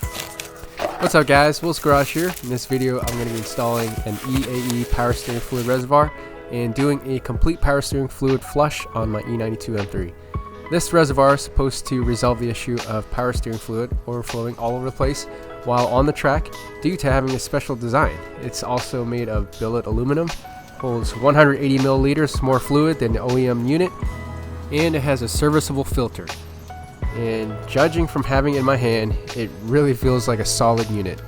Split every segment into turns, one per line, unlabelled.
What's up guys, Will's Garage here. In this video I'm going to be installing an EAE power steering fluid reservoir and doing a complete power steering fluid flush on my E92 M3. This reservoir is supposed to resolve the issue of power steering fluid overflowing all over the place while on the track due to having a special design. It's also made of billet aluminum, holds 180 milliliters more fluid than the OEM unit, and it has a serviceable filter. And judging from having it in my hand, it really feels like a solid unit.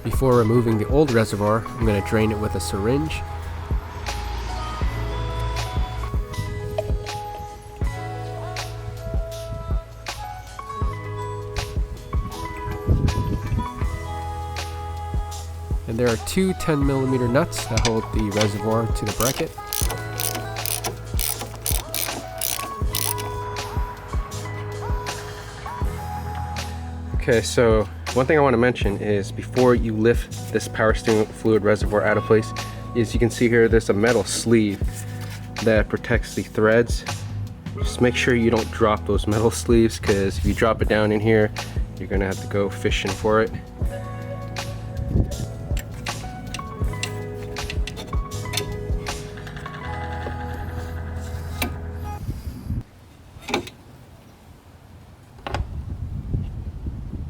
Before removing the old reservoir, I'm going to drain it with a syringe. And there are two 10mm nuts that hold the reservoir to the bracket. Okay, so one thing I want to mention is before you lift this power steering fluid reservoir out of place, is you can see here there's a metal sleeve that protects the threads. Just make sure you don't drop those metal sleeves, because if you drop it down in here, you're gonna have to go fishing for it.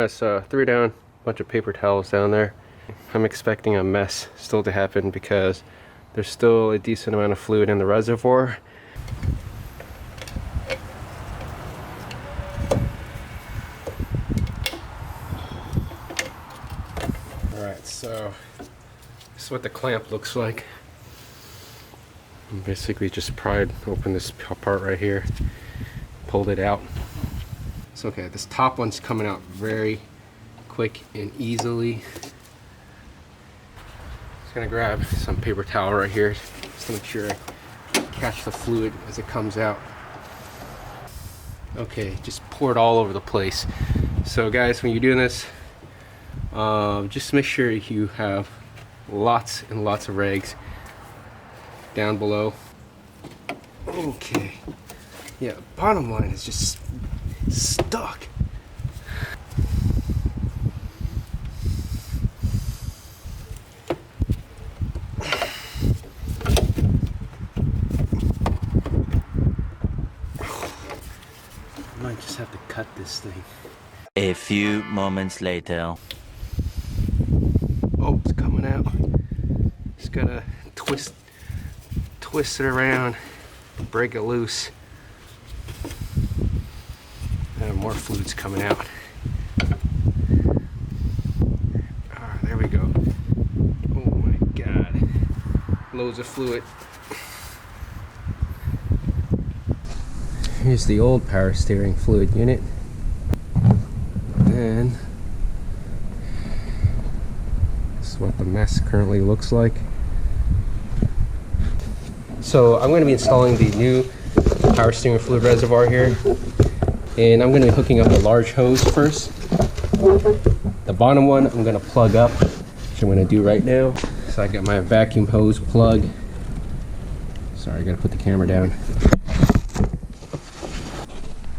I threw down a bunch of paper towels down there. I'm expecting a mess still to happen because there's still a decent amount of fluid in the reservoir. Alright, so this is what the clamp looks like. Basically just pried open this part right here, pulled it out. So okay, this top one's coming out very quick and easily. Just gonna grab some paper towel right here just to make sure I catch the fluid as it comes out. Okay, just pour it all over the place. So guys, when you're doing this, just make sure you have lots and lots of rags down below. Okay, yeah, bottom line is just stuck. I might just have to cut this thing.
A few moments later.
Oh, it's coming out. Just gotta twist it around, break it loose. And more fluid's coming out. Ah, there we go. Oh my god. Loads of fluid. Here's the old power steering fluid unit. And this is what the mess currently looks like. So I'm going to be installing the new power steering fluid reservoir here. And I'm going to be hooking up a large hose first. The bottom one I'm going to plug up, which I'm going to do right now. So I got my vacuum hose plug. Sorry, I got to put the camera down.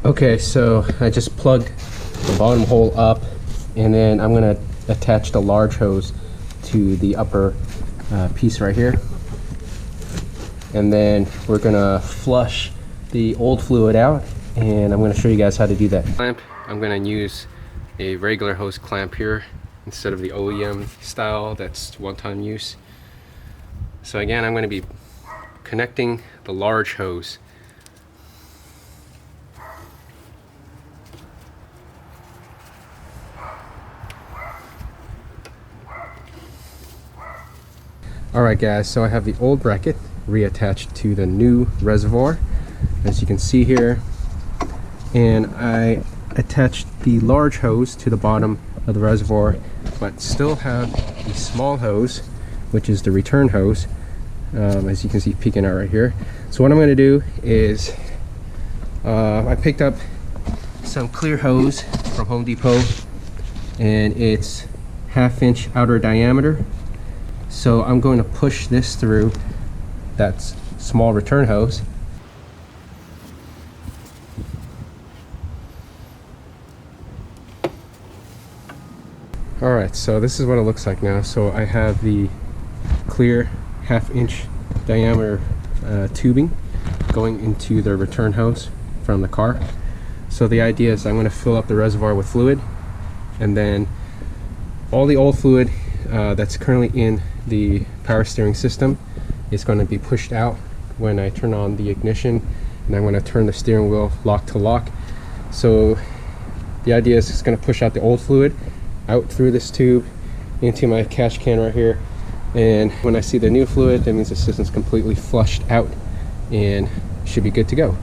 Okay, so I just plugged the bottom hole up, and then I'm going to attach the large hose to the upper piece right here. And then we're going to flush the old fluid out. And I'm going to show you guys how to do that. Clamp, I'm going to use a regular hose clamp here instead of the OEM style that's one-time use. So again, I'm going to be connecting the large hose. Alright guys, so I have the old bracket reattached to the new reservoir, as you can see here. And I attached the large hose to the bottom of the reservoir, but still have the small hose, which is the return hose, as you can see peeking out right here. So what I'm going to do is I picked up some clear hose from Home Depot, and it's 1/2-inch outer diameter. So I'm going to push this through that small return hose. Alright, so this is what it looks like now. So I have the clear 1/2-inch diameter tubing going into the return hose from the car. So the idea is I'm going to fill up the reservoir with fluid, and then all the old fluid that's currently in the power steering system is going to be pushed out when I turn on the ignition, and I'm going to turn the steering wheel lock to lock. So the idea is it's going to push out the old fluid out through this tube into my catch can right here, and when I see the new fluid, that means the system's completely flushed out and should be good to go.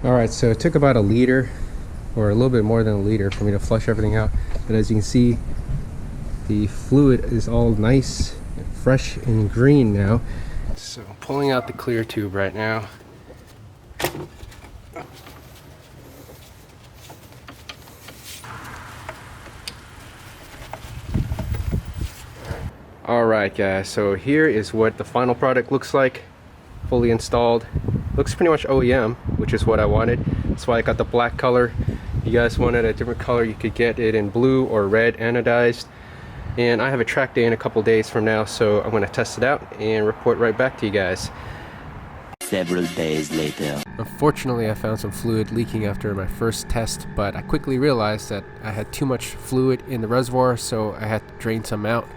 Alright, so it took about a liter, or a little bit more than a liter, for me to flush everything out. But as you can see, the fluid is all nice, fresh, and green now. So I'm pulling out the clear tube right now. Alright guys, so here is what the final product looks like, fully installed. Looks pretty much OEM, which is what I wanted. That's why I got the black color. If you guys wanted a different color, you could get it in blue or red anodized. And I have a track day in a couple days from now, so I'm going to test it out and report right back to you guys.
Several days later.
Unfortunately, I found some fluid leaking after my first test, but I quickly realized that I had too much fluid in the reservoir, so I had to drain some out.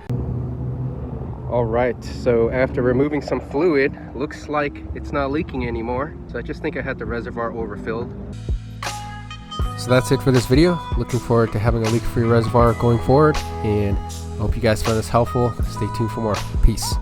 Alright, so after removing some fluid, looks like it's not leaking anymore. So I just think I had the reservoir overfilled. So that's it for this video. Looking forward to having a leak-free reservoir going forward, and I hope you guys found this helpful. Stay tuned for more. Peace.